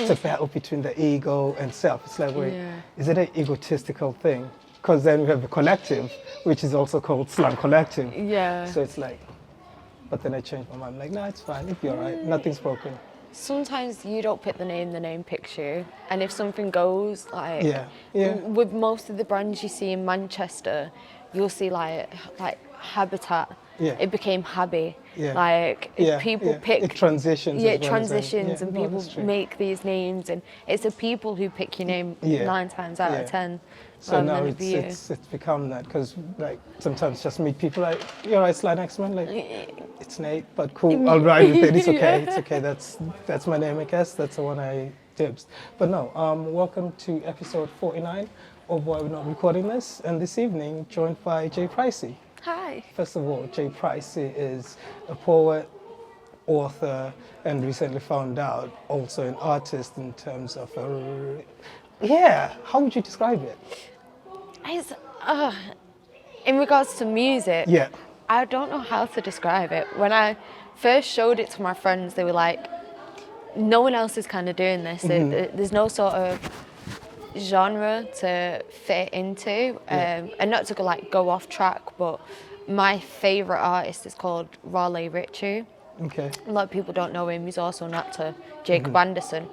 it's a battle between the ego and self. It's like, wait, is it an egotistical thing? Because then we have the collective, which is also called Slang Collective. Yeah. So it's like, but then I changed my mind. I'm like, no, it's fine. It'll be all right. Nothing's broken. Sometimes you don't pick the name picks you. And if something goes, like, yeah. with most of the brands you see in Manchester, you'll see like Habitat. Yeah. It became Habby. Yeah. Like, if people pick... It transitions. Yeah, it transitions, and people make these names, and it's the people who pick your name 9 times out of 10. So now it's become that, because like sometimes just meet people like, you're right, slide next one, like, it's Nate, but cool, I'll ride with it, it's okay, it's okay, that's my name, I guess, that's the one I dibs. But no, welcome to episode 49 of Why We're Not Recording This, and this evening joined by Jay Pricey. Hi. First of all, Jay Pricey is a poet, author, and recently found out also an artist in terms of how would you describe it? It's, in regards to music, I don't know how to describe it. When I first showed it to my friends, they were like, no one else is kind of doing this. There's no sort of genre to fit into, and not to go off track, but my favourite artist is called WAWNRT. Okay. A lot of people don't know him. He's also an actor, Jacob Anderson,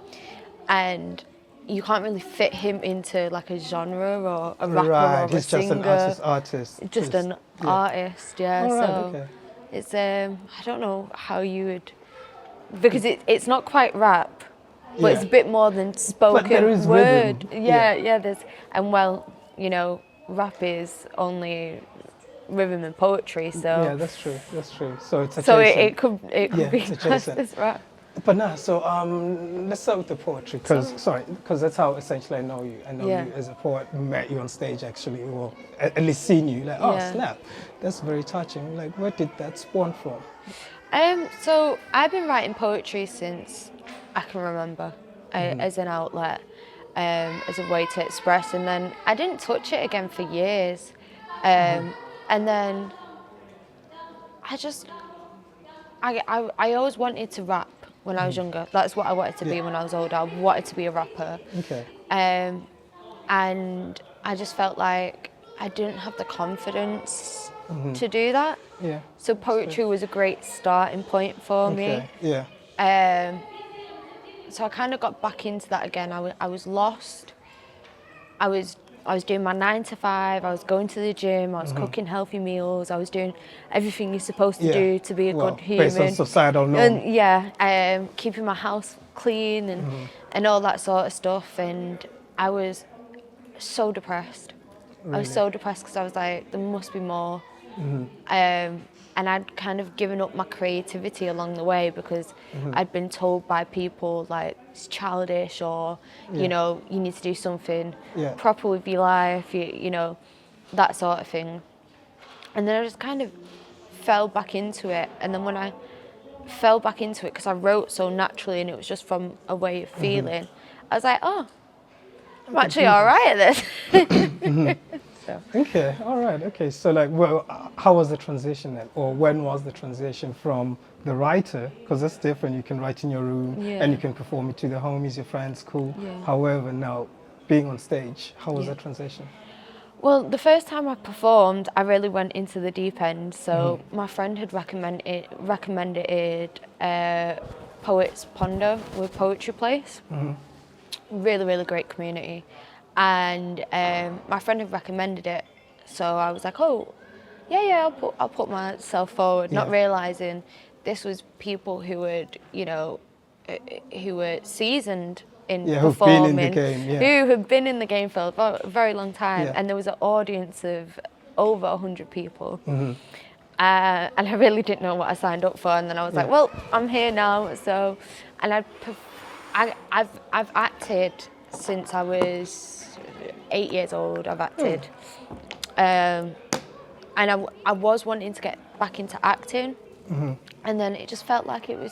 and you can't really fit him into like a genre or a rapper or a he's singer. Just an artist. Just an artist, Okay. It's I don't know how you would, because it's not quite rap, but it's a bit more than spoken but there is word. Rhythm. There's, and rap is only rhythm and poetry, so yeah, that's true. So it's it could be classed as rap. But now, so let's start with the poetry, because that's how essentially I know you. I know you as a poet. Met you on stage actually, or at least seen you. Like, snap, that's very touching. Like, where did that spawn from? So I've been writing poetry since I can remember, as an outlet, as a way to express, and then I didn't touch it again for years, and then I always wanted to rap. When I was younger, that's what I wanted to be when I was older. I wanted to be a rapper. Okay. And I just felt like I didn't have the confidence to do that. Yeah. So poetry was a great starting point for me. Yeah. So I kind of got back into that again. I was lost. I was doing my 9 to 5, I was going to the gym, I was cooking healthy meals, I was doing everything you're supposed to do to be a good human. Based on societal norm. And keeping my house clean and all that sort of stuff. And I was so depressed. Really? I was so depressed because I was like, there must be more. And I'd kind of given up my creativity along the way because I'd been told by people like it's childish, or you know, you need to do something proper with your life, you know, that sort of thing. And then I just kind of fell back into it. And then when I fell back into it, because I wrote so naturally and it was just from a way of feeling, I was like, oh, I'm actually all right at this. So. Okay, all right, okay. So like, well, how was the transition then? Or when was the transition from the writer? Because that's different. You can write in your room and you can perform it to the homies, your friends, cool. Yeah. However, now being on stage, how was that transition? Well, the first time I performed, I really went into the deep end. So my friend had recommended Poets Ponder with Poetry Place. Really, really great community. And my friend had recommended it, so I was like, oh, I'll put myself forward, not realising this was people who would, you know, who were seasoned in performing, who had been in the game for a very long time, and there was an audience of over 100 people. And I really didn't know what I signed up for, and then I was like, well, I'm here now, so, and I've acted since I was 8 years old. I've acted, and I was wanting to get back into acting, and then it just felt like it was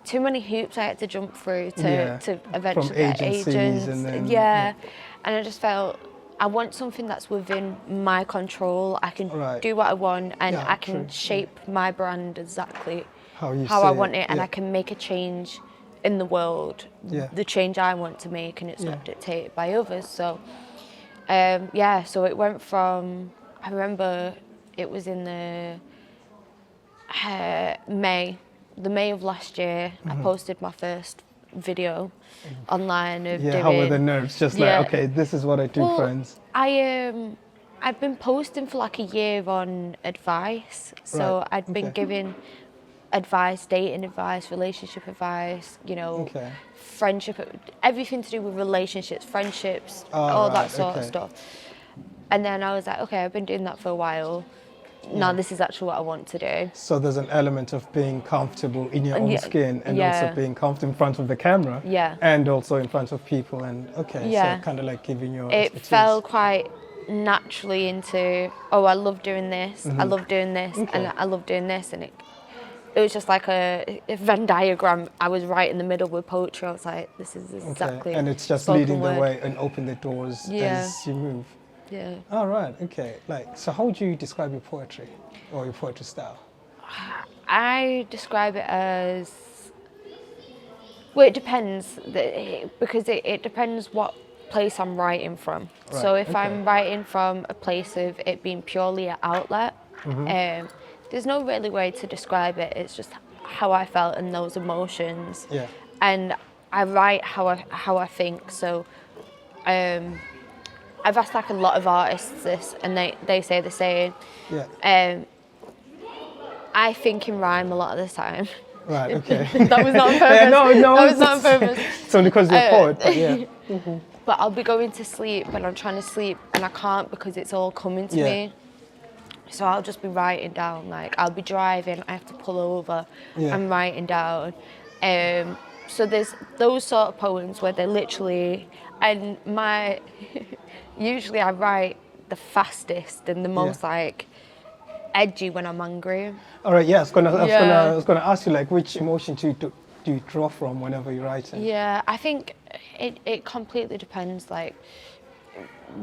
too many hoops I had to jump through to eventually get agents. And then, and I just felt I want something that's within my control. I can do what I want, and I can shape my brand exactly how I want it, and I can make a change in the world, Yeah. the change I want to make, and it's Yeah. not dictated by others. So, so it went from, I remember it was in the May of last year, I posted my first video online of doing... How were the nerves? Just like, okay, this is what I do, friends. I've been posting for like a year on advice. So Right. I'd been giving advice, dating advice, relationship advice, you know, friendship, everything to do with relationships, friendships, all that sort of stuff. And then I was like, okay, I've been doing that for a while. Now this is actually what I want to do. So there's an element of being comfortable in your own skin, and also being comfortable in front of the camera, and also in front of people, and so kind of like giving your expertise. It fell quite naturally into, oh, I love doing this, I love doing this, and I love doing this, and it was just like a Venn diagram. I was right in the middle with poetry. I was like, this is exactly. And it's just leading the way and open the doors as you move. Yeah. All right. Okay. Like, so how would you describe your poetry or your poetry style? I describe it as, well, it depends, because it depends what place I'm writing from. Right. So if I'm writing from a place of it being purely an outlet, there's no really way to describe it. It's just how I felt and those emotions. Yeah. And I write how I think. So I've asked like a lot of artists this, and they say the same. Yeah. I think in rhyme a lot of the time. Right. Okay. That was not on purpose. No. That was not on purpose. It's only because you're a poet, but yeah. But I'll be going to sleep and I'm trying to sleep and I can't because it's all coming to me. So I'll just be writing down, like I'll be driving, I have to pull over, I'm writing down. So there's those sort of poems where they're literally, and usually I write the fastest and the most like edgy when I'm angry. All right, I was gonna ask you, like, which emotion do you draw from whenever you're writing? Yeah, I think it completely depends. Like,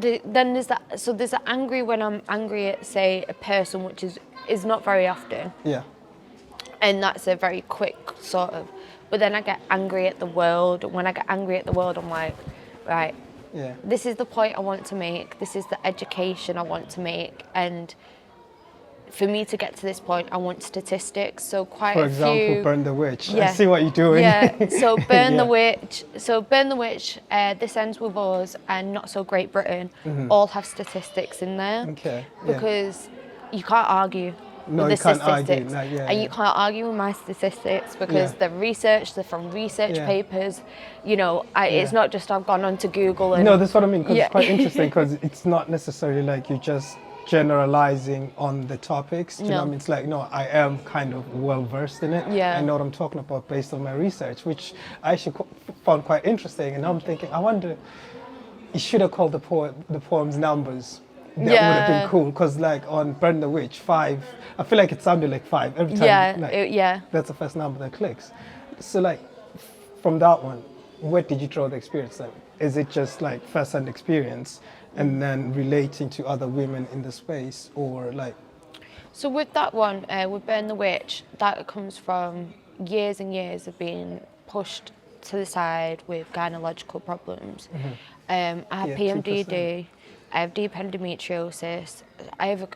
then there's that. So there's that angry when I'm angry at, say, a person, which is not very often. Yeah. And that's a very quick sort of. But then I get angry at the world. When I get angry at the world, I'm like, right. Yeah. This is the point I want to make. This is the education I want to make, and for me to get to this point, I want statistics. So For example, Burn the Witch. Yeah. I see what you're doing. Yeah. So Burn the Witch. So Burn the Witch. This Ends With Us and Not So Great Britain all have statistics in there. Okay. Because you can't argue. No, with you the can't argue. statistics. No, And you can't argue with my statistics because they're research. They're from research papers. You know, it's not just I've gone onto Google and. No, that's what I mean. Because it's quite interesting. Because it's not necessarily like you just generalizing on the topics. Do you know what I mean? It's like, no, I am kind of well versed in it. Yeah. I know what I'm talking about based on my research, which I actually found quite interesting. And I'm thinking, I wonder, you should have called the poems numbers. That would have been cool, because like on Burn the Witch, 5, I feel like it sounded like 5 every time. That's the first number that clicks. So like, from that one, where did you draw the experience then? Is it just like first-hand experience and then relating to other women in the space, or like? So with that one, with Burn the Witch, that comes from years and years of being pushed to the side with gynecological problems. I have PMDD. 2%. I have deep endometriosis. I have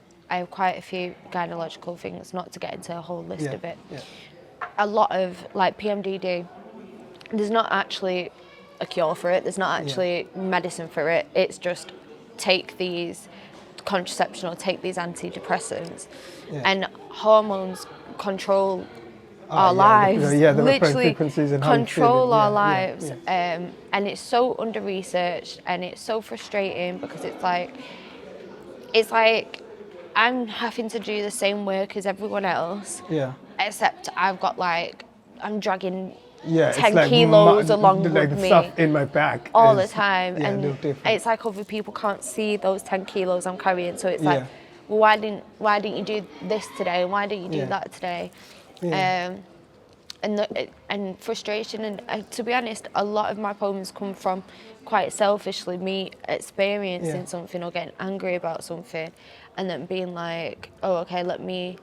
quite a few gynecological things, not to get into a whole list of it. Yeah. A lot of, like PMDD, there's not actually a cure for it. There's not actually medicine for it. It's just take these contraception or take these antidepressants. And hormones control our lives, literally control our lives. And it's so under-researched and it's so frustrating because it's like I'm having to do the same work as everyone else, except I've got like, I'm dragging 10 kilos along with me, stuff in my back all the time, and it's like other people can't see those 10 kilos I'm carrying, so it's like, well, why didn't you do this today, why didn't you do that today? And frustration, and to be honest, a lot of my poems come from quite selfishly me experiencing something or getting angry about something, and then being like, oh, okay, let me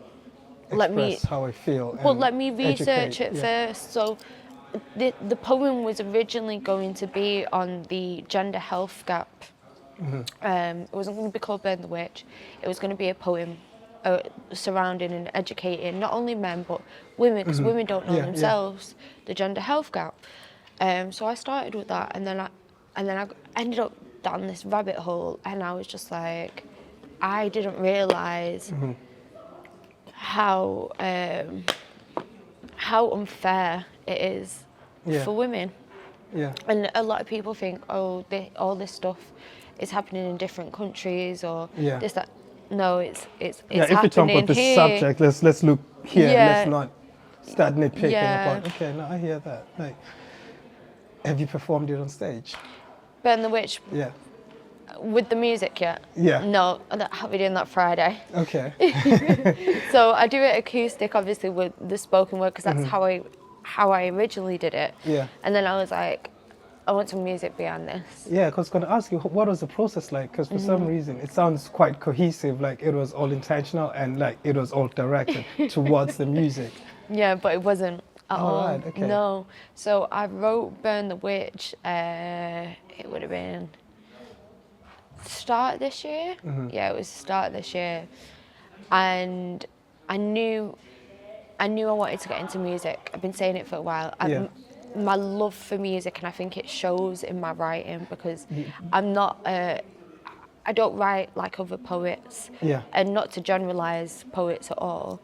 express how I feel. But let me research it first. So the poem was originally going to be on the gender health gap. It wasn't going to be called Burn the Witch. It was going to be a poem surrounding and educating not only men but women, because women don't know themselves the gender health gap. So I started with that, and then I ended up down this rabbit hole, and I was just like, I didn't realise how unfair it is for women. Yeah. And a lot of people think, oh, all this stuff is happening in different countries or this, that. No, it's if you happening talk about the here. subject, let's look here. Yeah. Let's not start nitpicking Yeah. about. Okay, no, I hear that. Like, have you performed it on stage? Burn the Witch Yeah. with the music yet? Yeah. No, I'll be doing that Friday. Okay. So I do it acoustic, obviously, with the spoken word, because that's how I originally did it. Yeah. And then I was like, I want some music behind this. Yeah, because I was going to ask you, what was the process like? Because for some reason, it sounds quite cohesive, like it was all intentional and like it was all directed towards the music. Yeah, but it wasn't at all. Right, okay. No. So I wrote Burn the Witch, it would have been start this year. Yeah, it was start this year. And I knew I wanted to get into music. I've been saying it for a while. My love for music, and I think it shows in my writing, because I'm not, I don't write like other poets, and not to generalise poets at all.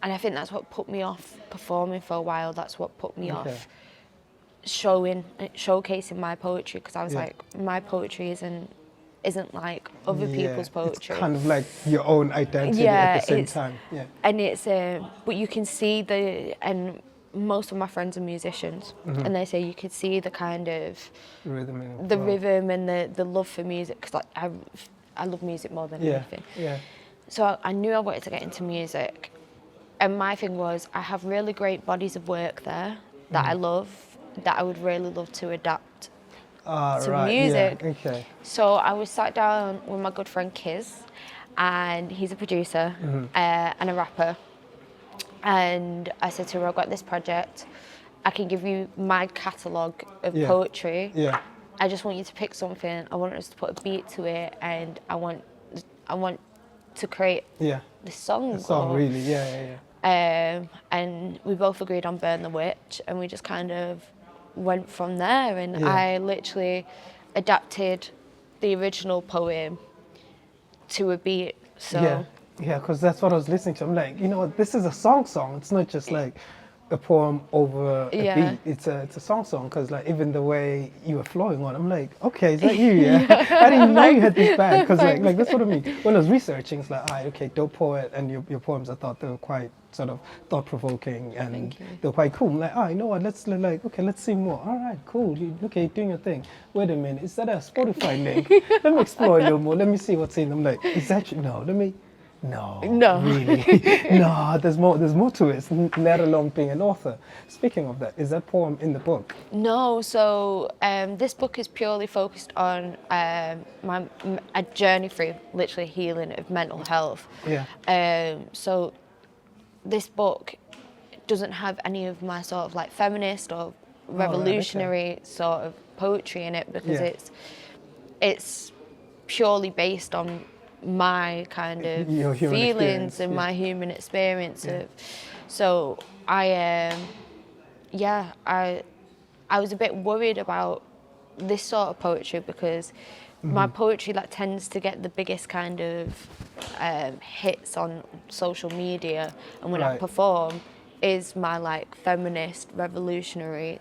And I think that's what put me off performing for a while. That's what put me off showcasing my poetry, because I was like, my poetry isn't like other people's poetry. It's kind of like your own identity at the same time. Yeah. And it's, but you can see and most of my friends are musicians, and they say you could see the kind of rhythm and the love for music, because like I love music more than anything. Yeah. So I knew I wanted to get into music, and my thing was, I have really great bodies of work there that I love, that I would really love to adapt to music. Yeah. Okay. So I was sat down with my good friend Kiz, and he's a producer and a rapper. And I said to her, I've got this project. I can give you my catalogue of poetry. Yeah. I just want you to pick something. I want us to put a beat to it, and I want to create this song. Really, yeah. And we both agreed on Burn the Witch, and we just kind of went from there. And I literally adapted the original poem to a beat. So. Yeah, because that's what I was listening to. I'm like, you know what, this is a song. It's not just like a poem over a beat. It's a song, because like even the way you were flowing on, I'm like, okay, is that you? Yeah. I didn't know you had this bad, because like that's what I mean. When I was researching, it's like, okay, dope poet, and your poems, I thought they were quite sort of thought-provoking, and they were quite cool. I'm like, you know what, let's see more. All right, cool. You're doing your thing. Wait a minute, is that a Spotify link? Let me explore a little more. Let me see what's in. I'm like, is that you? No, No, really. No, there's more to it, let alone being an author. Speaking of that, is that poem in the book? No, so this book is purely focused on a journey through literally healing of mental health. Yeah. So this book doesn't have any of my sort of like feminist or revolutionary sort of poetry in it, because it's purely based on my kind of feelings and my human experience of. So I was a bit worried about this sort of poetry, because my poetry that tends to get the biggest kind of hits on social media, and when I perform, is my like feminist, revolutionary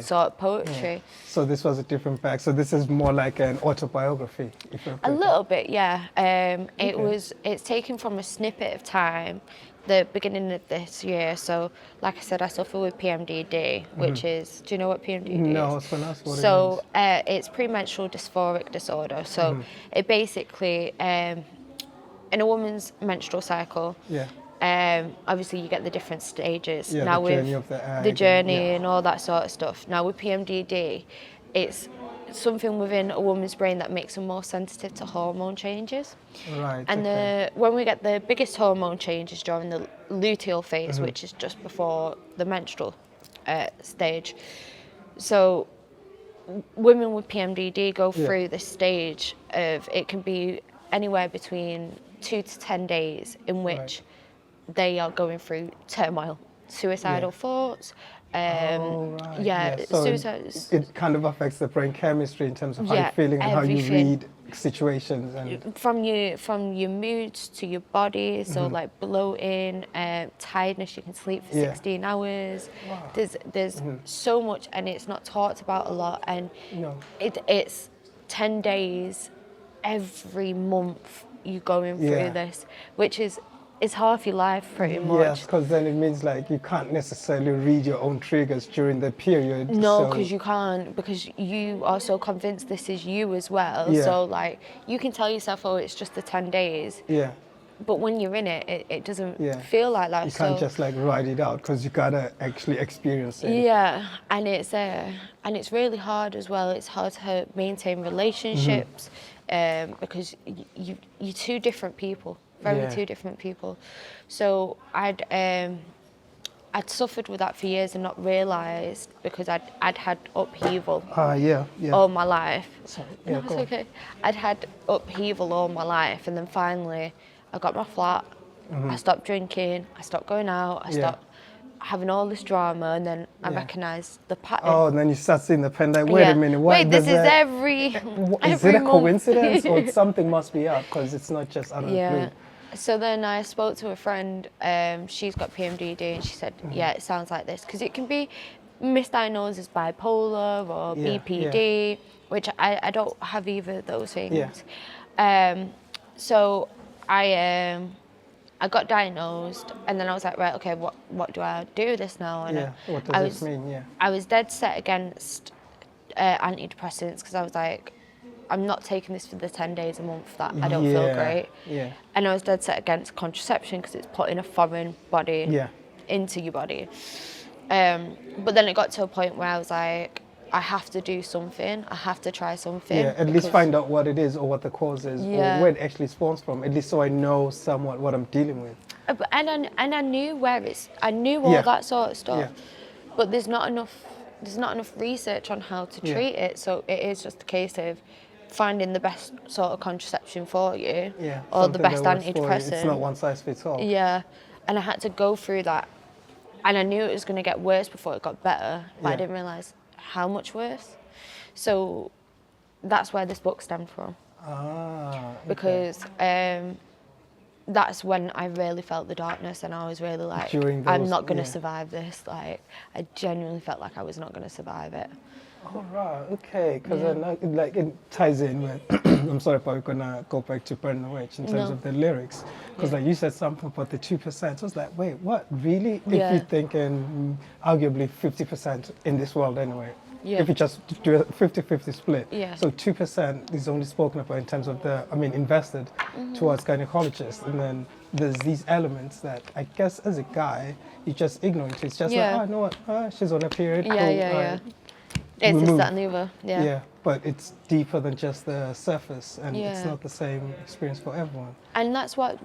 sort of poetry. Yeah. So this was a different bag. So this is more like an autobiography. A little bit, yeah. It's taken from a snippet of time, the beginning of this year. So like I said, I suffer with PMDD, which is, do you know what PMDD is? No, I was going to ask what it is. So it's premenstrual dysphoric disorder. So it basically, in a woman's menstrual cycle, obviously you get the different stages. Yeah, now the journey of the egg. The journey and all that sort of stuff. Now with PMDD, it's something within a woman's brain that makes them more sensitive to hormone changes. Right. And when we get the biggest hormone changes during the luteal phase, which is just before the menstrual stage. So women with PMDD go Yeah. through this stage of, it can be anywhere between 2 to 10 days in which they are going through turmoil, suicidal thoughts. Oh, right. Yeah, So suicide. it kind of affects the brain chemistry in terms of how Yeah, you're feeling and how you everything. read situations. And From your moods to your body, so like bloating, tiredness. You can sleep for 16 hours. Wow. There's so much, and it's not talked about a lot. And No. it's 10 days every month you going through this, which is half your life pretty much. Yes, because then it means like you can't necessarily read your own triggers during the period. No, so- because you can't, because you are so convinced this is you as well. Yeah. So like you can tell yourself, oh, it's just the 10 days. Yeah. But when you're in it, it doesn't Yeah. feel like that. You can't just like write it out because you gotta actually experience it. Yeah, and it's really hard as well. It's hard to maintain relationships because you're two different people, two different people. So I'd suffered with that for years and not realised, because I'd had upheaval all my life. Sorry. No, it's okay. I'd had upheaval all my life, and then finally I got my flat. I stopped drinking. I stopped going out. I stopped having all this drama, and then I recognised the pattern. Oh, and then you start seeing the pen. Like, wait a minute. Why Wait, this does is that- every Is it a month. coincidence or something must be up? Because it's not just out of the blue. So then I spoke to a friend, she's got PMDD, and she said, yeah, it sounds like this, because it can be misdiagnosed as bipolar or BPD, which I don't have either of those things. So I got diagnosed, and then I was like, right, okay, what do I do with this now? And What does this mean? Yeah. I was dead set against antidepressants, because I was like, I'm not taking this for the 10 days a month that I don't feel great. Yeah. And I was dead set against contraception, because it's putting a foreign body into your body. But then it got to a point where I was like, I have to do something. I have to try something. Yeah, at least find out what it is or what the cause is or where it actually spawns from. At least so I know somewhat what I'm dealing with. And I knew I knew all that sort of stuff. Yeah. But there's not enough research on how to treat it. So it is just a case of finding the best sort of contraception for you, or the best antidepressant. It's not one size fits all. Yeah, and I had to go through that, and I knew it was going to get worse before it got better, but I didn't realise how much worse. So that's where this book stemmed from. Okay. Because that's when I really felt the darkness, and I was really like, I'm not going to survive this. Like, I genuinely felt like I was not going to survive it. All right, okay, because like it ties in with. I'm sorry, but we're gonna go back to Burn the Witch in terms of the lyrics, because like you said something about the 2%. I was like, wait, what? Really? If you're thinking arguably 50% in this world anyway. If you just do a 50-50 split. So 2% is only spoken about in terms of invested towards gynecologists, and then there's these elements that I guess as a guy you just ignorant. It's just like, oh, you know what? She's on a period. It's this, that, and the other. Yeah, but it's deeper than just the surface, and it's not the same experience for everyone. And that's what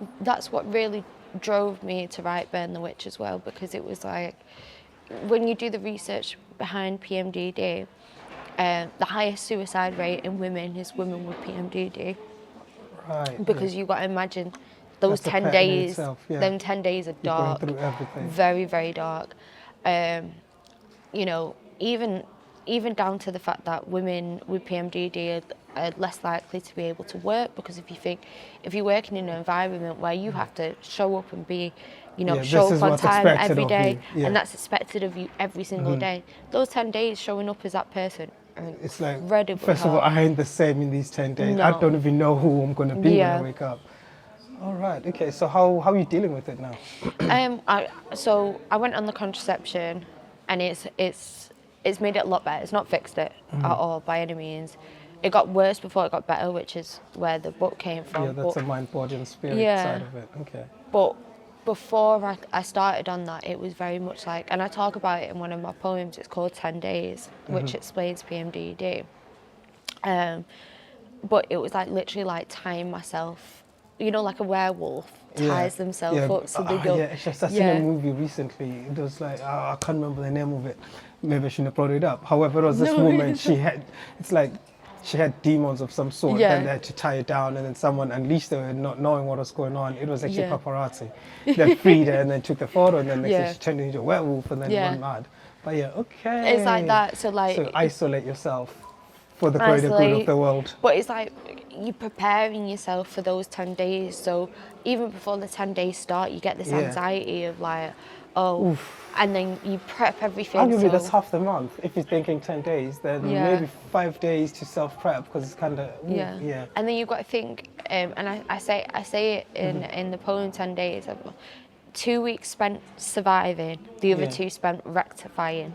really drove me to write Burn the Witch as well, because it was like, when you do the research behind PMDD, the highest suicide rate in women is women with PMDD. Right. Because you've got to imagine those That's 10 days, them 10 days are dark. You're going through everything. Very, very dark. You know, even down to the fact that women with PMDD are less likely to be able to work, because if you're working in an environment where you have to show up and be, show up on time every day, and that's expected of you every single day, those 10 days showing up as that person, it's like, incredibly first of all, I ain't the same in these 10 days. I don't even know who I'm going to be when I wake up. All right, okay, so how are you dealing with it now? So I went on the contraception, and it's made it a lot better. It's not fixed it at all by any means. It got worse before it got better, which is where the book came from. Yeah, that's a mind, body, and spirit side of it. Okay. But before I started on that, it was very much like, and I talk about it in one of my poems, it's called 10 Days, which explains PMDD. But it was like literally like tying myself you know, like a werewolf ties themselves up, so they go. Yeah, it's just, I've seen a movie recently. It was like, I can't remember the name of it. Maybe I shouldn't have brought it up. However, it was this woman, she had demons of some sort, and they had to tie her down, and then someone unleashed her, not knowing what was going on. It was actually paparazzi. They freed her and then took the photo, and then she turned into a werewolf and then went mad. But okay. It's like that, so isolate yourself for the greater good of the world. But it's like you're preparing yourself for those 10 days. So even before the 10 days start, you get this anxiety of like, and then you prep everything. Arguably, that's half the month. If you're thinking 10 days, then maybe 5 days to self-prep, because it's kind of, And then you've got to think, and I say it in the poem, 10 days, 2 weeks spent surviving, the other 2 spent rectifying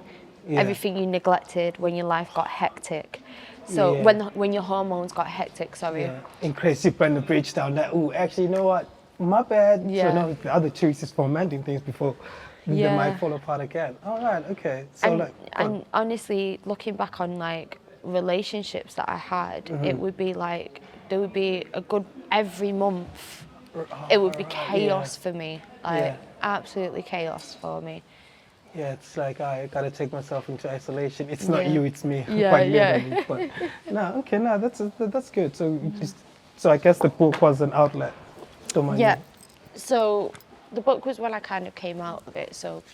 everything you neglected when your life got hectic. So when your hormones got hectic, in case you burn the bridge down, like, actually, you know what, my bad. So now the other choice is for mending things before they might fall apart again. All right, okay. So and honestly, looking back on like relationships that I had, it would be like, there would be a good, every month, it would be chaos for me, like absolutely chaos for me. Yeah, it's like I gotta take myself into isolation. It's not you, it's me. Quite literally. But that's good. So I guess the book was an outlet. Don't mind me. So the book was when I kind of came out of it. So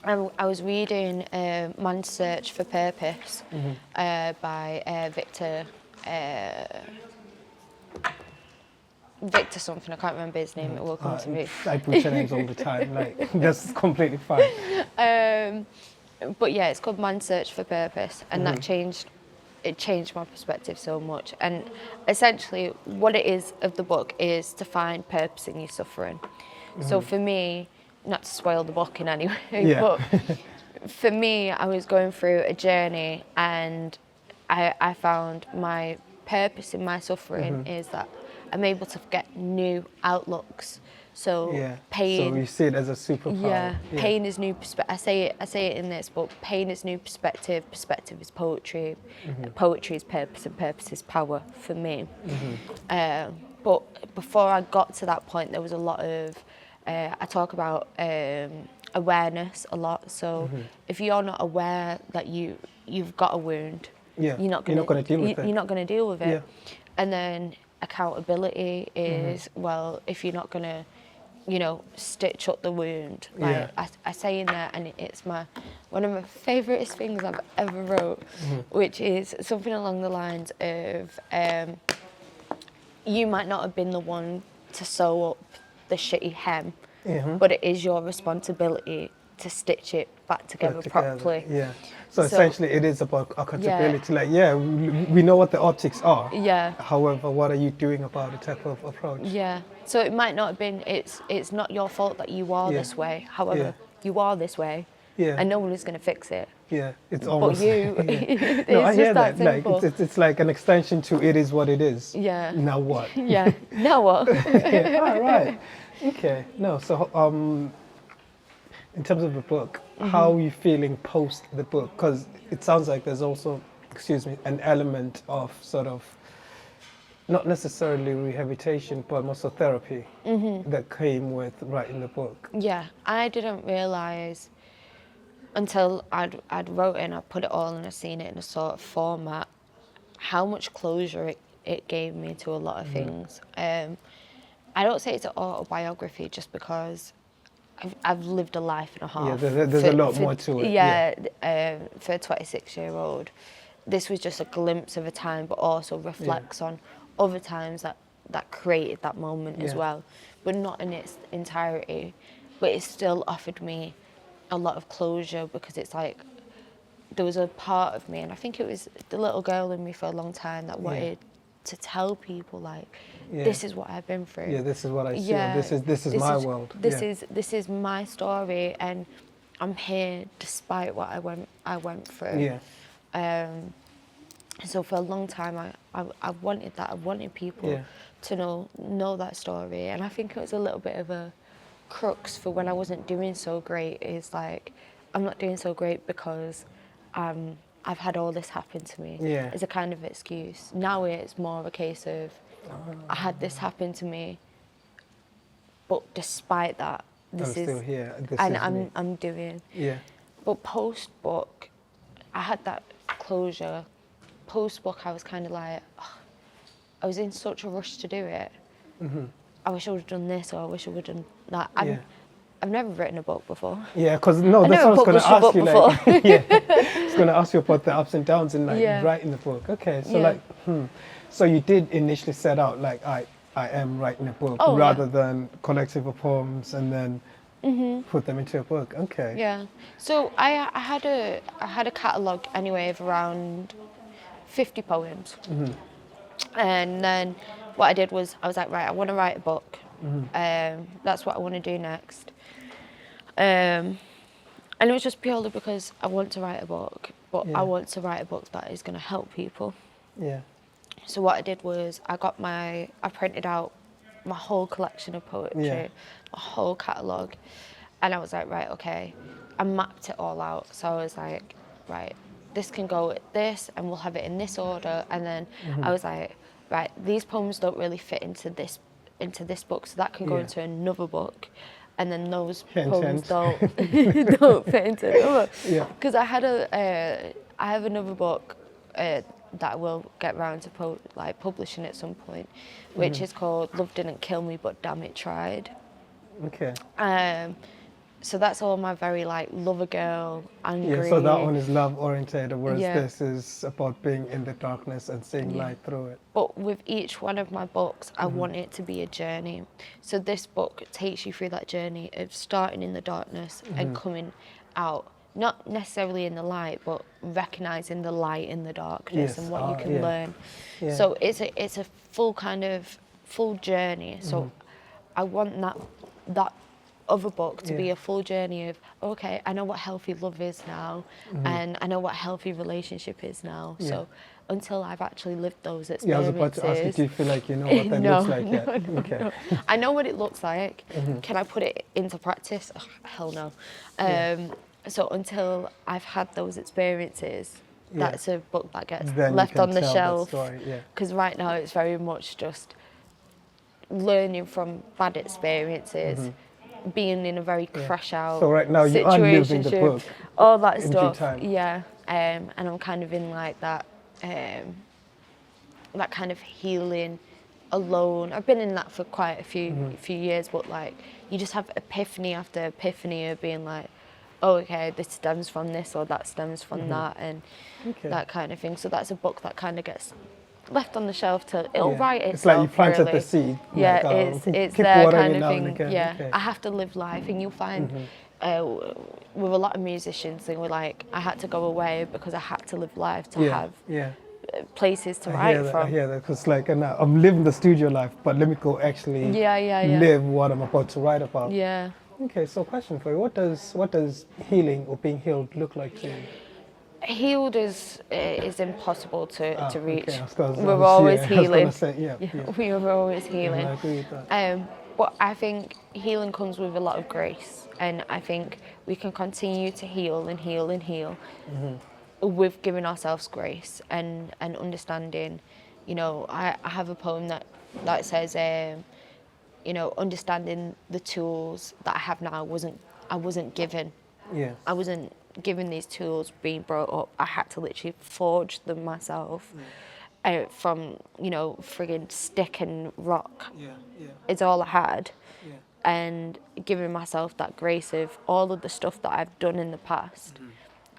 I was reading Man's Search for Purpose by Victor something, I can't remember his name, it will come to me. I butcher names all the time, like, that's completely fine. But yeah, it's called Man's Search for Purpose, and that changed my perspective so much. And essentially what it is of the book is to find purpose in your suffering. So for me, not to spoil the book in any way, but for me, I was going through a journey, and I found my purpose in my suffering is that I'm able to get new outlooks. So pain. So you see it as a superpower. Pain is new perspective. I say it in this book. Pain is new perspective. Perspective is poetry. Poetry is purpose, and purpose is power for me. But before I got to that point, there was a lot of. I talk about awareness a lot. So if you're not aware that you've got a wound, you're not going to deal with it. You're not going to deal with it. And then accountability is, well, if you're not going to, stitch up the wound. Like I say in there, and it's one of my favourite things I've ever wrote, which is something along the lines of, you might not have been the one to sew up the shitty hem, but it is your responsibility to stitch it back together properly. So essentially it is about accountability. Like, we know what the optics are. However, what are you doing about the type of approach? So it might not have been, it's not your fault that you are this way. However, you are this way. And no one is going to fix it. It's almost. But you, it's no, I hear just that. Like, it's like an extension to it is what it is. Now what? Now what? All right. Okay. No. So in terms of the book, how are you feeling post the book? Because it sounds like there's also, an element of sort of, not necessarily rehabilitation, but also therapy that came with writing the book. I didn't realise until I'd wrote it and I put it all and I seen it in a sort of format, how much closure it gave me to a lot of things. I don't say it's an autobiography just because I've lived a life and a half. There's a lot more to it. For a 26-year-old, this was just a glimpse of a time, but also reflects on other times that created that moment as well, but not in its entirety. But it still offered me a lot of closure, because it's like there was a part of me, and I think it was the little girl in me for a long time that wanted to tell people, like, this is what I've been through. This is what I see. This is my world. This is my story, and I'm here despite what I went through. So for a long time, I wanted that. I wanted people to know that story, and I think it was a little bit of a crux for when I wasn't doing so great. Is like, I'm not doing so great because I've had all this happen to me. It's a kind of excuse. Now it's more of a case of, I had this happen to me, but despite that, I'm still here. This and is me. I'm doing. Yeah. But post book, I had that closure. Post book, I was kind of like, oh, I was in such a rush to do it. I wish I would have done this, or I wish I would have done that. I've never written a book before. Yeah, because no, that's what I was going to ask you. Like, yeah, I was going to ask you about the ups and downs in like writing the book. Okay, so so you did initially set out like I am writing a book rather than collective of poems and then put them into a book. Okay. Yeah. So I had a catalogue anyway of around 50 poems, and then what I did was I was like, right, I want to write a book. That's what I want to do next. And it was just purely because I want to write a book, but I want to write a book that is going to help people. Yeah. So what I did was I printed out my whole collection of poetry, my whole catalogue, and I was like, right, okay. I mapped it all out. So I was like, right, this can go at this, and we'll have it in this order. And then I was like, right, these poems don't really fit into this book, so that can go into another book. And then those poems don't fit into another. Yeah. Because I have another book that I will get round to publishing at some point, which is called Love Didn't Kill Me, But Damn It Tried. Okay. So that's all my very like lover girl, angry. Yeah, so that one is love oriented, whereas this is about being in the darkness and seeing light through it. But with each one of my books, I want it to be a journey. So this book takes you through that journey of starting in the darkness and coming out, not necessarily in the light, but recognizing the light in the darkness and what you can learn. Yeah. So it's a full journey. So I want that other book to be a full journey of, okay, I know what healthy love is now, and I know what healthy relationship is now. So until I've actually lived those experiences. Yeah, I was about to ask you, do you feel like you know what that looks like yet? No. I know what it looks like. Can I put it into practice? Oh, hell no. So until I've had those experiences, that's a book that gets left on the shelf. Because right now it's very much just learning from bad experiences, being in a very crash out so right now you are living the book, all that stuff. And I'm kind of in like that that kind of healing alone. I've been in that for quite a few years, but like you just have epiphany after epiphany of being like, oh, okay, this stems from this or that stems from that, and that kind of thing. So that's a book that kind of gets left on the shelf till it'll write itself. It's like you planted the seed. Yeah, it's there kind of thing. Yeah, I have to live life, and you'll find with a lot of musicians, they were like, I had to go away because I had to live life to have places to write from. I hear that, because like, I'm living the studio life, but let me go actually live what I'm about to write about. Yeah. Okay, so question for you: what does healing or being healed look like to you? Healed is impossible to reach. Okay, we're always healing. We are always healing. Yeah, I agree with that. But I think healing comes with a lot of grace, and I think we can continue to heal and heal and heal with giving ourselves grace and understanding. You know, I have a poem that says, you know, understanding the tools that I have now I wasn't given. Yeah. I wasn't given these tools being brought up. I had to literally forge them myself from, you know, friggin' stick and rock. It's all I had. And giving myself that grace of all of the stuff that I've done in the past.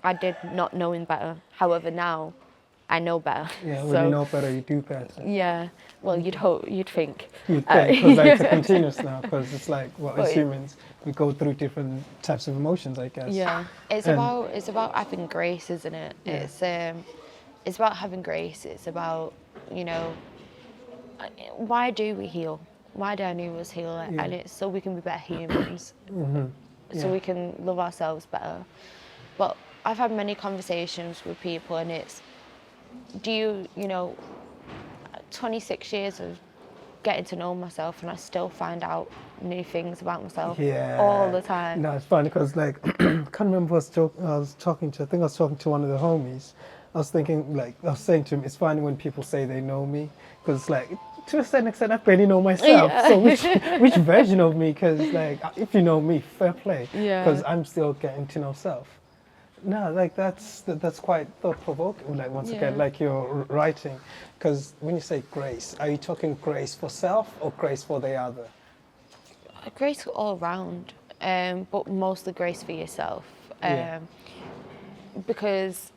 I did not knowing better. However, now I know better. Yeah, when you know better, you do better. Yeah, well, you'd think. You'd think, because like, it's a continuous now, because it's like, well, as humans, we go through different types of emotions, I guess. Yeah, it's about having grace, isn't it? Yeah. It's about having grace. It's about, you know, why do we heal? Why do our neurons heal? And it's so we can be better humans, so we can love ourselves better. But I've had many conversations with people, and it's, you know, 26 years of getting to know myself, and I still find out new things about myself all the time. No, it's funny because like, I can't remember who I was talking to. I think I was talking to one of the homies, I was thinking, like, I was saying to him, it's funny when people say they know me, because, like, to a certain extent, I barely know myself. Yeah. So which version of me? Because, like, if you know me, fair play. Yeah. Because I'm still getting to know self. No, like, that's quite thought-provoking, like, once again, like you're writing. Because when you say grace, are you talking grace for self or grace for the other? Grace all around, but mostly grace for yourself. Yeah. Because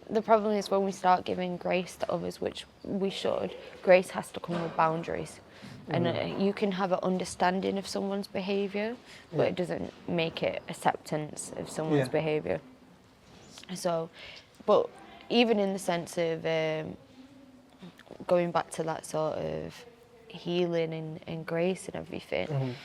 the problem is when we start giving grace to others, which we should, grace has to come with boundaries. And you can have an understanding of someone's behaviour, but it doesn't make it acceptance of someone's behaviour. So, but even in the sense of going back to that sort of healing and grace and everything,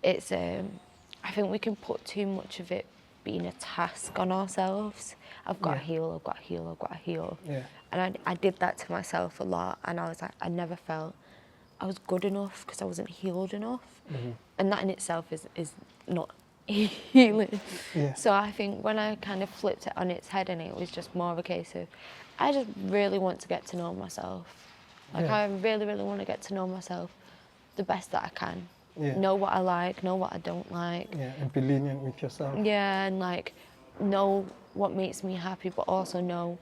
it's I think we can put too much of it being a task on ourselves. I've got to heal, I've got to heal, I've got to heal. Yeah. And I did that to myself a lot, and I was like, I never felt I was good enough because I wasn't healed enough. And that in itself is not healing. Yeah. So I think when I kind of flipped it on its head, and it was just more of a case of, I just really want to get to know myself. Like I really, really want to get to know myself the best that I can. Know what I like, know what I don't like. Yeah, and be lenient with yourself. Yeah, and like know what makes me happy, but also know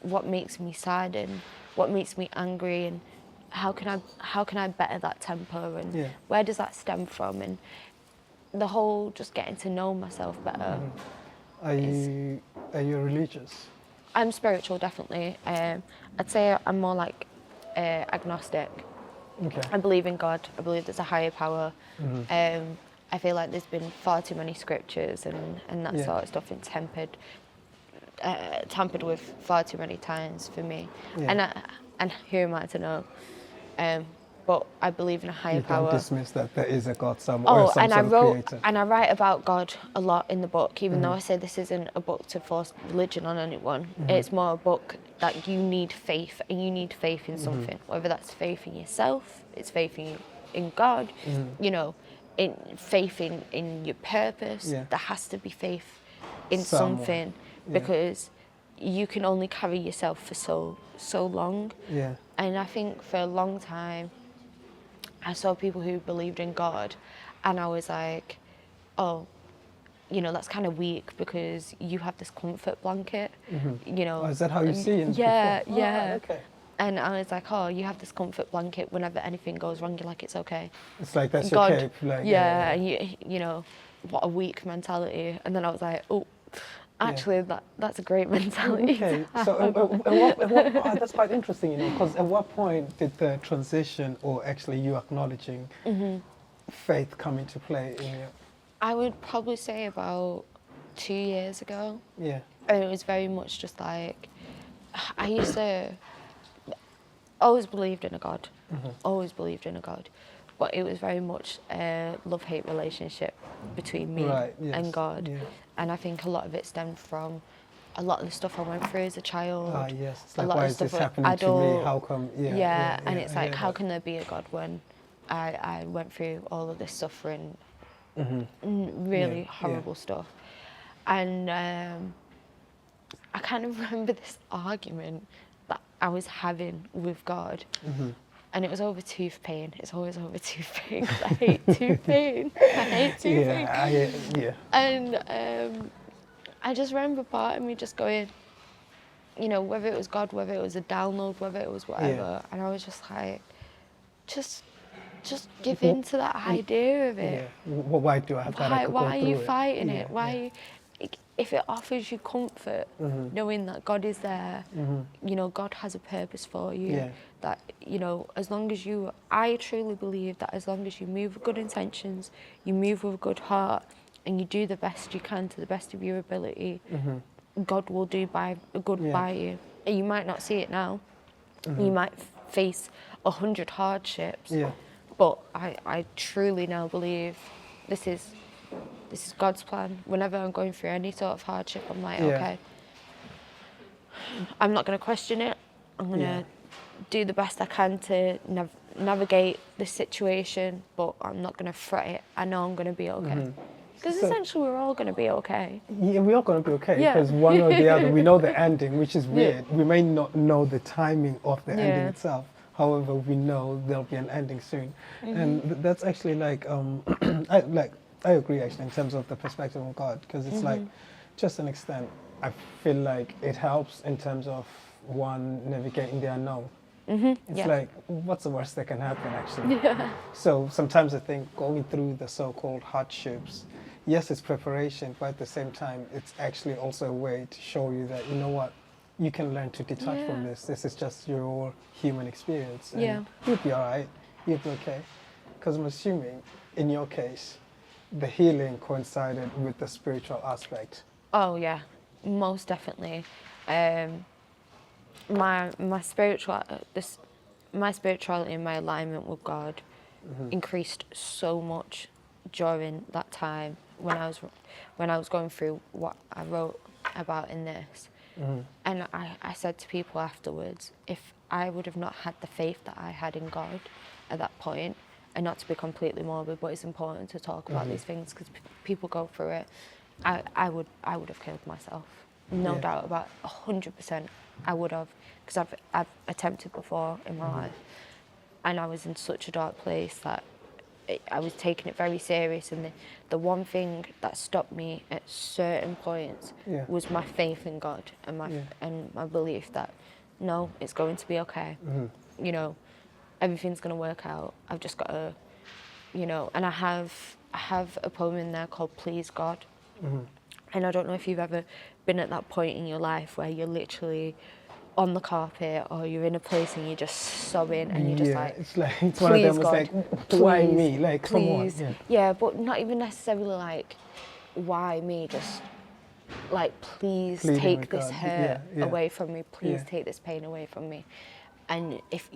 what makes me sad and what makes me angry, and how can I better that temper, and where does that stem from, and the whole just getting to know myself better. Are you religious? I'm spiritual, definitely. I'd say I'm more like agnostic. Okay. I believe in God. I believe there's a higher power. I feel like there's been far too many scriptures and that sort of stuff, and tampered with far too many times for me. And who am I to know? But I believe in a higher power. You don't dismiss that there is a God somewhere, or some sort of creator. And I write about God a lot in the book, even though I say this isn't a book to force religion on anyone. It's more a book that you need faith, and you need faith in something, whether that's faith in yourself, it's faith in God, you know, in faith in your purpose. There has to be faith in something, because you can only carry yourself for so long. And I think for a long time I saw people who believed in God, and I was like, oh, you know, that's kind of weak, because you have this comfort blanket, you know. Oh, is that how you see it? Yeah, before? yeah. Oh, okay. And I was like, oh, you have this comfort blanket. Whenever anything goes wrong, you're like, it's okay. It's like that's God, your cape. Like, and you know, what a weak mentality. And then I was like, oh, actually, that's a great mentality. Okay, so that's quite interesting, you know, because at what point did the transition, or actually you acknowledging faith, come into play in you? I would probably say about 2 years ago. Yeah. And it was very much just like, I used to always believed in a God, always believed in a God, but it was very much a love-hate relationship between me and God. Yeah. And I think a lot of it stemmed from a lot of the stuff I went through as a child. Ah, yes. It's like, why is this happening to me? How come? And it's like, how can there be a God when I went through all of this suffering, really horrible stuff. And I kind of remember this argument that I was having with God. And it was over tooth pain. It's always over tooth pain, 'cause I hate tooth pain. I hate tooth pain. And I just remember part of me just going, you know, whether it was God, whether it was a download, whether it was whatever. And I was just like, just give in to that idea of it. Well, why do I have that? Why are you fighting it? Why are you, if it offers you comfort, knowing that God is there, you know, God has a purpose for you, that, you know, as long as you, I truly believe that as long as you move with good intentions, you move with a good heart, and you do the best you can to the best of your ability, God will do good by you. And you might not see it now. You might face 100 hardships, but I truly now believe this is God's plan. Whenever I'm going through any sort of hardship, I'm like, okay, I'm not going to question it. I'm going to do the best I can to navigate this situation, but I'm not going to fret it. I know I'm going to be okay. Because So- essentially we're all going to be okay. Yeah, we're all going to be okay Yeah. because one or the other, we know the ending, which is weird. We may not know the timing of the ending Yeah. itself. However, we know there'll be an ending soon, and that's actually like, I agree actually in terms of the perspective of God, because it's like, just an extent, I feel like it helps in terms of one navigating the unknown. It's Yeah. like, what's the worst that can happen actually? Yeah. So sometimes I think going through the so-called hardships, yes, it's preparation, but at the same time, it's actually also a way to show you that, you know what, you can learn to detach from Yeah. this. This is just your human experience. And Yeah. you'll be all right. You'll be okay. Because I'm assuming, in your case, the healing coincided with the spiritual aspect. Oh yeah, most definitely. My spirituality and my alignment with God increased so much during that time when I was going through what I wrote about in this. And I said to people afterwards, if I would have not had the faith that I had in God at that point, and not to be completely morbid, but it's important to talk about these things because people go through it, I would have killed myself. No Yeah. doubt about 100%. I would have, because I've attempted before in my life, and I was in such a dark place that I was taking it very serious. And the one thing that stopped me at certain points Yeah. was my faith in God and my belief that no, it's going to be okay. You know, everything's going to work out. I've just got to, you know. And I have a poem in there called "Please God." And I don't know if you've ever been at that point in your life where you're literally on the carpet or you're in a place and you're just sobbing and you're just like, it's one of them. "Please, It's God, like, why please, me? Like, come on. please." Yeah, but not even necessarily like, why me? Just like, please Pleading take with this God. hurt Yeah. away from me. Please Yeah. take this pain away from me. And if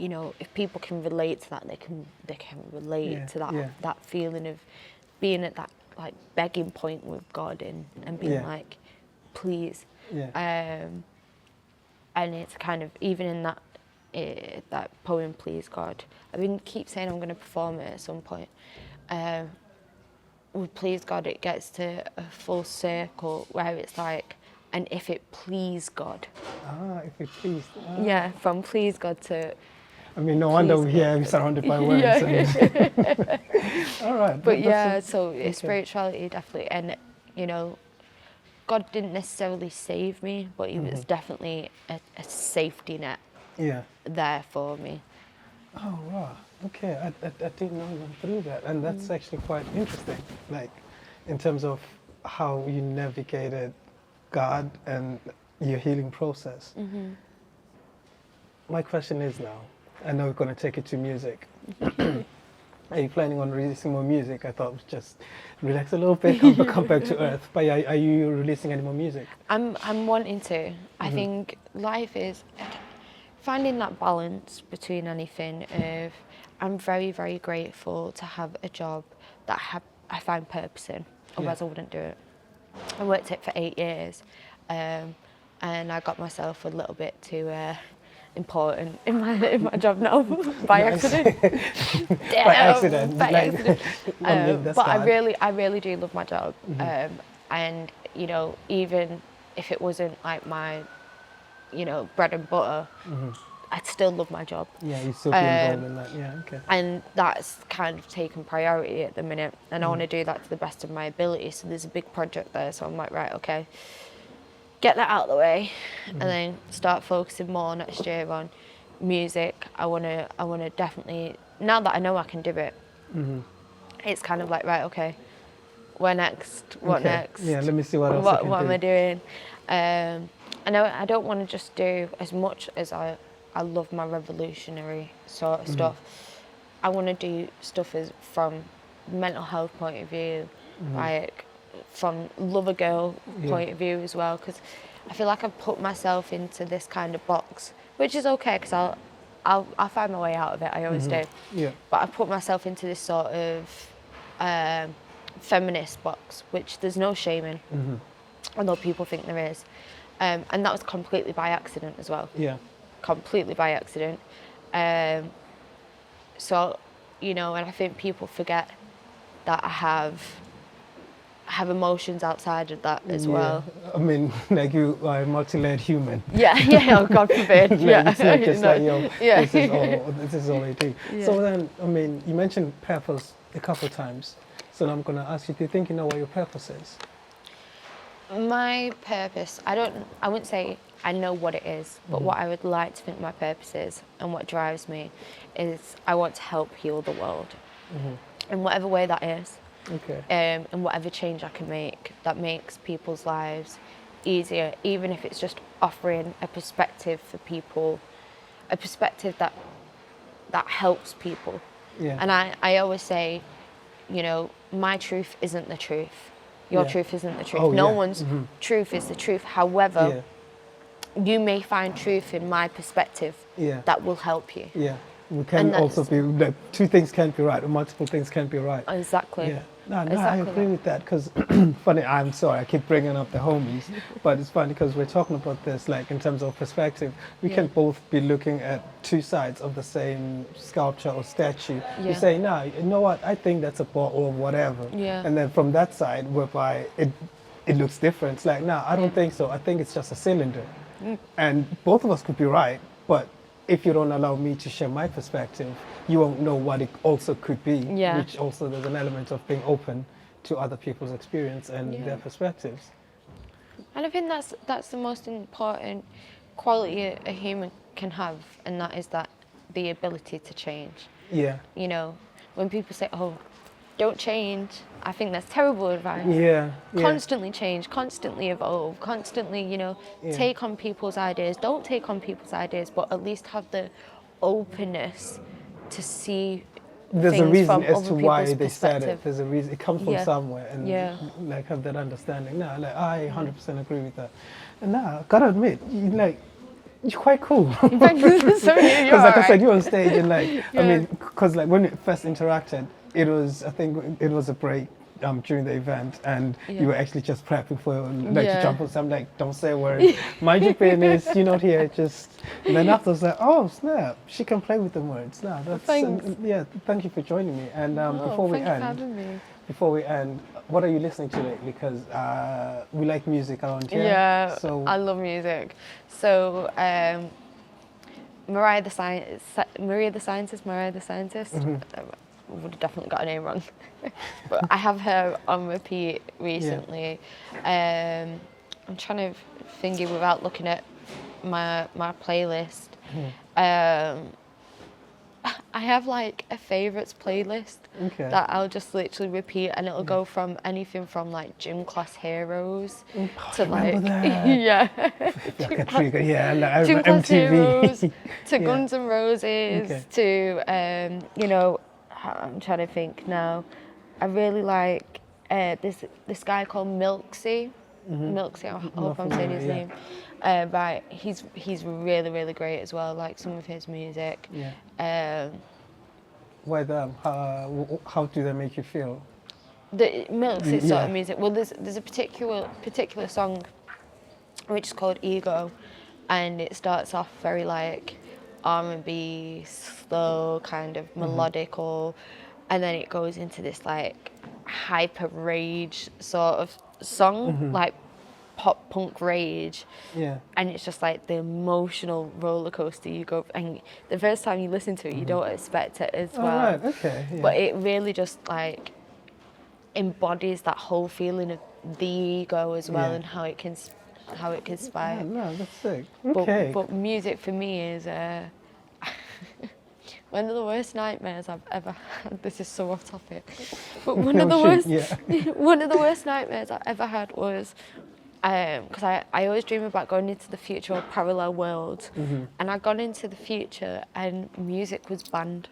people can relate to that, they can relate Yeah, to that yeah. that feeling of being at that like begging point with God and being Yeah. like, please. Yeah. And it's kind of even in that that poem, "Please God." Keep saying I'm going to perform it at some point. With "Please God," it gets to a full circle where it's like, and if it please God. If it please. Yeah, from "Please God" to I mean, no wonder please we're God. here. I'm surrounded by words. Yeah. All right. But that's so okay. spirituality definitely, and God didn't necessarily save me, but He was definitely a safety net Yeah. there for me. Oh, wow. Okay. I didn't know you went through that. And that's actually quite interesting. Like, in terms of how you navigated God and your healing process. My question is now, I know we're going to take it to music. Are you planning on releasing more music? I thought just relax a little bit, come back to earth. But are you releasing any more music? I'm wanting to. I think life is finding that balance between anything. I'm very, very grateful to have a job that I find purpose in. Otherwise, I wouldn't do it. I worked it for 8 years, and I got myself a little bit too important in my job now by accident. By accident. By like, accident. I mean, that's But God. I really do love my job, and even if it wasn't like my bread and butter, I'd still love my job. Yeah, you still be involved in that. Yeah, okay. And that's kind of taken priority at the minute, and I want to do that to the best of my ability. So there's a big project there, so I'm like, right, okay, get that out of the way, and then start focusing more next year on music. I want to definitely, now that I know I can do it, it's kind of like, right, okay, where next? What Okay. next? Yeah, let me see what else I can What do. am I doing? I don't want to just do as much as I love my revolutionary sort of stuff. I want to do stuff from mental health point of view, like from lover girl point of view as well, because I feel like I've put myself into this kind of box, which is okay because I'll find my way out of it. I always do. Yeah. But I put myself into this sort of feminist box, which there's no shame in, although people think there is. And that was completely by accident as well. Yeah. Completely by accident. So, and I think people forget that I have emotions outside of that as well. I mean, like you are a multi-layered human. Yeah, oh God forbid. Like, Yeah, it's not just like, yeah. this is all I do. Yeah. So then, I mean, you mentioned purpose a couple of times. So now I'm going to ask you, do you think you know what your purpose is? My purpose, I wouldn't say I know what it is, but what I would like to think my purpose is and what drives me is I want to help heal the world in whatever way that is. Okay. And whatever change I can make that makes people's lives easier, even if it's just offering a perspective for people, a perspective that helps people. Yeah. And I always say, you know, my truth isn't the truth. Your truth isn't the truth. No one's truth is the truth. However, you may find truth in my perspective that will help you. Yeah. We can also be, like, two things can't be right, or multiple things can't be right. Exactly. Yeah. No, Exactly I agree with that, because funny, I'm sorry, I keep bringing up the homies, but it's funny because we're talking about this, like, in terms of perspective, we can both be looking at two sides of the same sculpture or statue. You say, no, you know what, I think that's a ball or whatever. Yeah. And then from that side, whereby it looks different, it's like, no, I don't think so, I think it's just a cylinder. And both of us could be right, but if you don't allow me to share my perspective, you won't know what it also could be, which also there's an element of being open to other people's experience and their perspectives. And I think that's the most important quality a human can have, and that is the ability to change. Yeah. You know, when people say, oh, don't change, I think that's terrible advice. Yeah. Constantly change, constantly evolve, constantly, you know, take on people's ideas. Don't take on people's ideas, but at least have the openness to see there's things a reason from as other to why people's they said perspective. it. There's a reason. It comes from somewhere, and like have that understanding. No, like I 100% agree with that. And now, gotta admit, you're quite cool. Because like I said, you're on stage and like I mean, because like when we first interacted, I think it was a break during the event, and you were actually just prepping for to jump on something, like, don't say a word, mind your business, you're not here, just. And then after I was like, oh snap, she can play with the words. No, that's thank you for joining me. And before we end, what are you listening to lately? Because we like music around here. Yeah, so I love music. So Mariah the Scientist. I would have definitely got her name wrong. But I have her on repeat recently. I'm trying to think it without looking at my playlist. I have like a favourites playlist that I'll just literally repeat, and it'll go from anything from like gym class heroes to like gym class heroes to Guns N' Roses to you know, I'm trying to think now. I really like this guy called Milksy. Milksy, I hope I'm saying his name right. He's really, really great as well. Like some of his music. Why them? How do they make you feel? The Milksy sort of music. Well, there's a particular song which is called Ego, and it starts off very like R&B, slow, kind of melodical, and then it goes into this like hyper rage sort of song, like pop punk rage. And it's just like the emotional roller coaster you go, and the first time you listen to it, you don't expect it as well. But it really just like embodies that whole feeling of the ego as well, and how it can inspire. No, that's sick. But music for me is one of the worst nightmares I've ever had. This is so off topic, but one of the worst nightmares I ever had was because I always dream about going into the future or parallel worlds, and I got into the future and music was banned.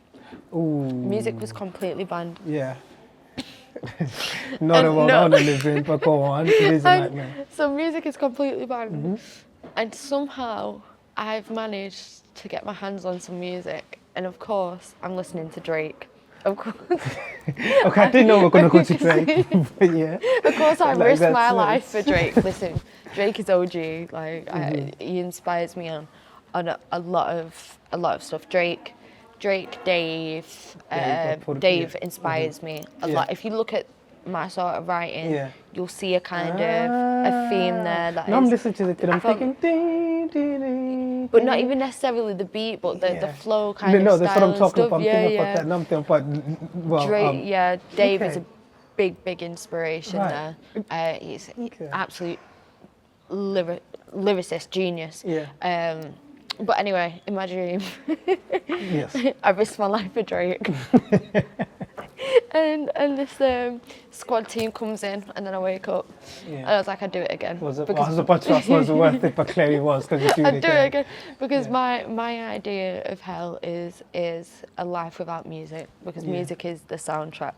Music was completely banned. Not about how to live in, but go on. It is a nightmare. So music is completely banned, and somehow I've managed to get my hands on some music, and of course I'm listening to Drake. Of course. Okay, I didn't know we were going to go to Drake, but yeah. Of course, I risk my life for Drake. Listen, Drake is OG. Like he inspires me on a lot of stuff. Drake, Dave inspires me a lot. If you look at my sort of writing, Yeah. you'll see a kind of a theme there. That no, I'm is- listening to it and I'm thinking, but not even necessarily the beat, but the flow kind no, of no, style that's what I'm and talking stuff. about. I'm Yeah, thinking yeah. about that. And I'm thinking about, well, Drake, Dave is okay. a big inspiration Right. there. He's Okay. absolute lyricist genius. Yeah. But anyway, in my dream, Yes. I risked my life for Drake. and this squad team comes in, and then I wake up, and I was like, I'd do it again. Was it? I was about to ask, was it worth it? But clearly it was, because you do it I'd do it again. again because my idea of hell is a life without music, because music is the soundtrack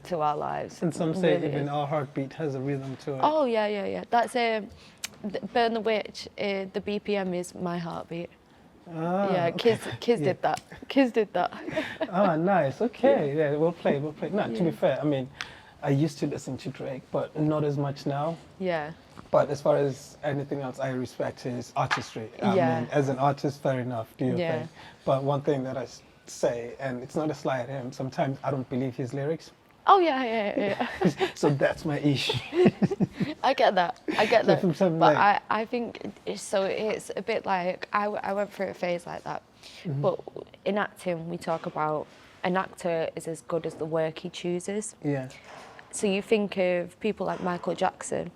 to our lives. And some say Really even is. our heartbeat has a rhythm to it. Oh yeah. That's Burn the Witch. The BPM is my heartbeat. Ah, Yeah, okay. Kids did that. Kids did that. Ah, nice. Okay, yeah, we'll play. No, to be fair, I mean, I used to listen to Drake, but not as much now. Yeah. But as far as anything else, I respect his artistry. I mean, as an artist, fair enough, do your thing. But one thing that I say, and it's not a slight at him, sometimes I don't believe his lyrics. Oh yeah. So that's my issue. I get that. Sometimes, But like- I think it's a bit like I went through a phase like that. But in acting, we talk about an actor is as good as the work he chooses. Yeah. So you think of people like Michael Jackson.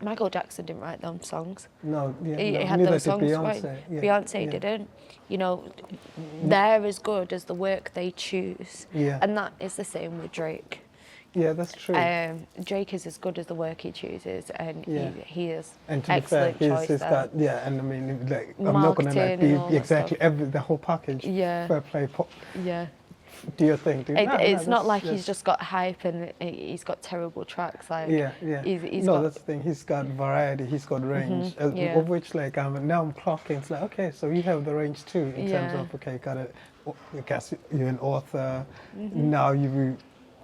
Michael Jackson didn't write them songs. No, yeah, He no, had neither those did songs, Beyonce. right? Yeah. Beyonce yeah. didn't. You know, they're as good as the work they choose. Yeah. And that is the same with Drake. Yeah, that's true. Drake is as good as the work he chooses, and Yeah. he is And to be fair, excellent choice he's there. got, and I mean, like, I'm not gonna like Marketing and all be that exactly stuff. the whole package. Yeah. Fair play. Yeah. Do your thing, dude. It's not like that's- he's just got hype and he's got terrible tracks. Like Yeah. he's No, got, that's the thing. He's got variety. He's got range. yeah. Of which, like, now I'm clocking. It's like, okay, so you have the range too in terms Yeah. of, okay, I guess you're an author. Now you're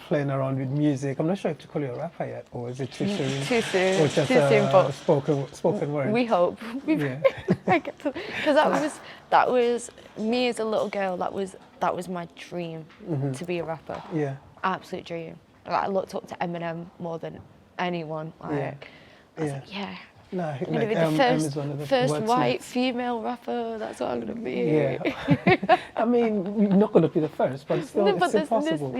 playing around with music. I'm not sure if to call you a rapper yet, or is it too soon? too soon. Or just Too soon, but spoken word. we hope. Yeah. Because that was me as a little girl. That was my dream to be a rapper. Yeah. Absolute dream. Like, I looked up to Eminem more than anyone. Like, I was like, yeah. No, I'm gonna be like, the is one of the first white wordsmiths. female rapper. That's what I'm gonna be. Yeah. I mean, you're not going to be the first, but still, No, but it's impossible.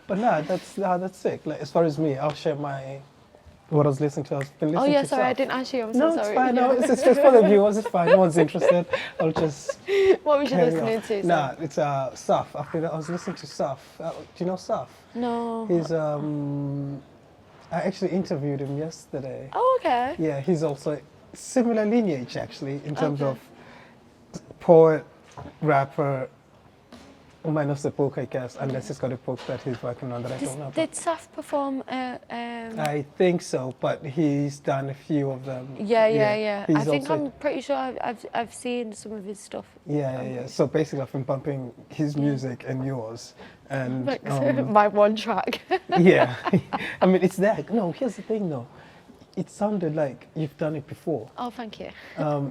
But no, that's sick. Like, as far as me, I'll share what I was listening to. I've been listening Oh yeah, to sorry, I Surf. didn't ask you. I'm so No, sorry. it's fine. No, it's just for the viewers. It's fine. No one's interested. I'll just. What was you carry listening on. to? Nah, it's Surf. I was listening to Surf. Do you know Surf? No. He's I actually interviewed him yesterday. Oh, okay. Yeah, he's also similar lineage actually in terms Okay. of poet, rapper, minus the book, I guess, unless he's got a book that he's working on that I don't know about. Did Saf perform? I think so, but he's done a few of them. Yeah. He's I think also, I'm pretty sure I've seen some of his stuff. Yeah. So basically, I've been bumping his music and yours, and Like, my one track. yeah. I mean, it's there. No, here's the thing, though. It sounded like you've done it before. Oh, thank you.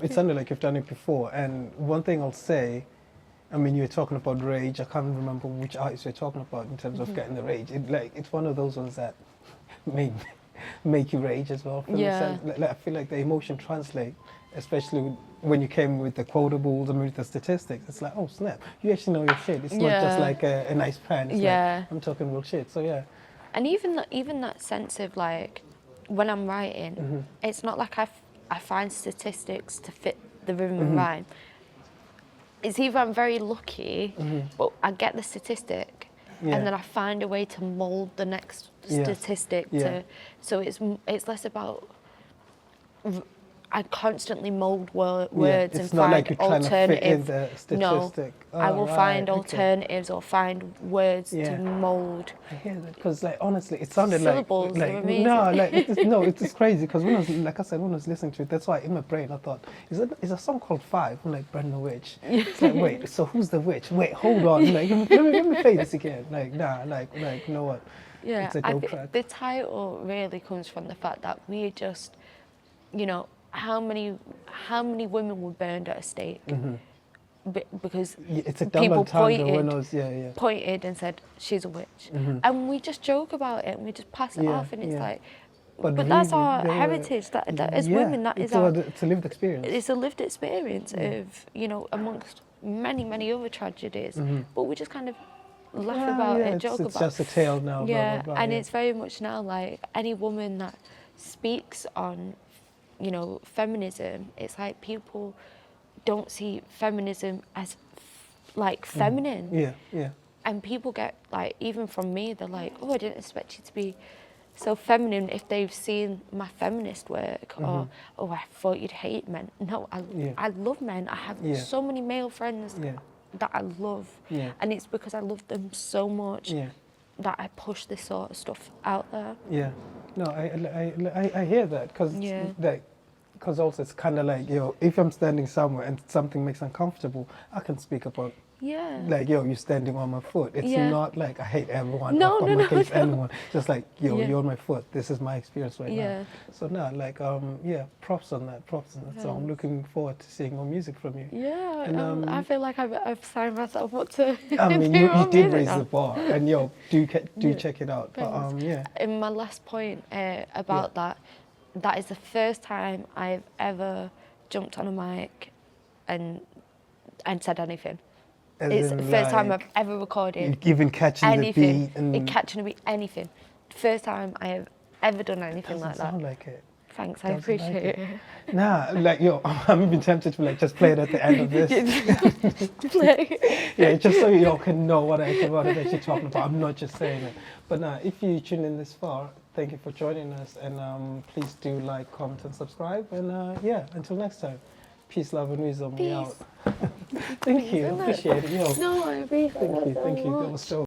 It sounded like you've done it before, and one thing I'll say, I mean, you were talking about rage. I can't remember which artist you're talking about in terms of getting the rage. It's one of those ones that make you rage as well. Yeah. I feel like the emotion translate, especially when you came with the quotables and with the statistics. It's like, oh snap, you actually know your shit. It's not just like a nice plan. It's like, I'm talking real shit. So yeah. And even that sense of like, when I'm writing, it's not like I find statistics to fit the rhythm and rhyme. It's either I'm very lucky, but I get the statistic, and then I find a way to mold the next statistic to. So it's less about. I constantly mold words and it's not find like you're trying to fit in alternative. the statistic. No, I will right, find okay. alternatives or find words to mold. I hear that because, like, honestly, it sounded Syllables, like they're amazing. no, like it's crazy because when I was, like I said, when I was listening to it, that's why in my brain I thought, is a song called Five? I'm like, Brenda Witch. It's like, wait, so who's the witch? Wait, hold on, like, let me play this again. Like, nah, like, you know what? Yeah, It's a dope track. the title really comes from the fact that we just, you know, how many women were burned at a stake because It's a people double entendre when I was, pointed and said she's a witch, Mhm. and we just joke about it and we just pass it Yeah, off, and it's yeah. like, But but that's really, our they were- heritage. That as yeah, women, that is it's our. it's a lived experience. It's a lived experience of, you know, amongst many other tragedies, Mhm. but we just kind of laugh Yeah, about yeah, it, it's, joke it's about. just a tale now. Yeah, blah, blah, blah, and yeah. it's very much now like any woman that speaks on, you know, feminism. It's like people don't see feminism as like feminine, Yeah, yeah. and people get like, even from me, they're like, oh, I didn't expect you to be so feminine if they've seen my feminist work, or oh, I thought you'd hate men. No, Yeah. I love men. I have Yeah. so many male friends Yeah. that I love, Yeah. and it's because I love them so much Yeah. that I push this sort of stuff out there. Yeah, no, I hear that because Yeah. also it's kind of like, yo, if I'm standing somewhere and something makes uncomfortable, I can speak about, Yeah. like, yo, you're standing on my foot. It's Yeah. not like I hate everyone No, or no, I'm no, against no. anyone. Just like, yo, Yeah. you're on my foot. This is my experience right Yeah. now. So no, like, yeah, props on that. So I'm looking forward to seeing more music from you. Yeah, And, I feel like I've signed myself up to. I mean, do you more did music raise now. the bar, and yo, do Yeah. check it out. But Thanks. yeah, In my last point about that is the first time I've ever jumped on a mic and said anything. as It's the in, first time like, I've ever recorded even catching anything. the beat and Catching a beat, anything. First time I have ever done anything doesn't like that. sound like it. Thanks, I Doesn't like appreciate it. it. Nah, like, yo, I'm even tempted to like just play it at the end of this. Yeah, just so you all can know what I'm actually talking about. I'm not just saying it. But nah, if you tune in this far, thank you for joining us, and please do like, comment, and subscribe. And yeah, until next time, peace, love, and wisdom. We out. Thank you, appreciate it. Yo, No, I appreciate it. thank you. That was so.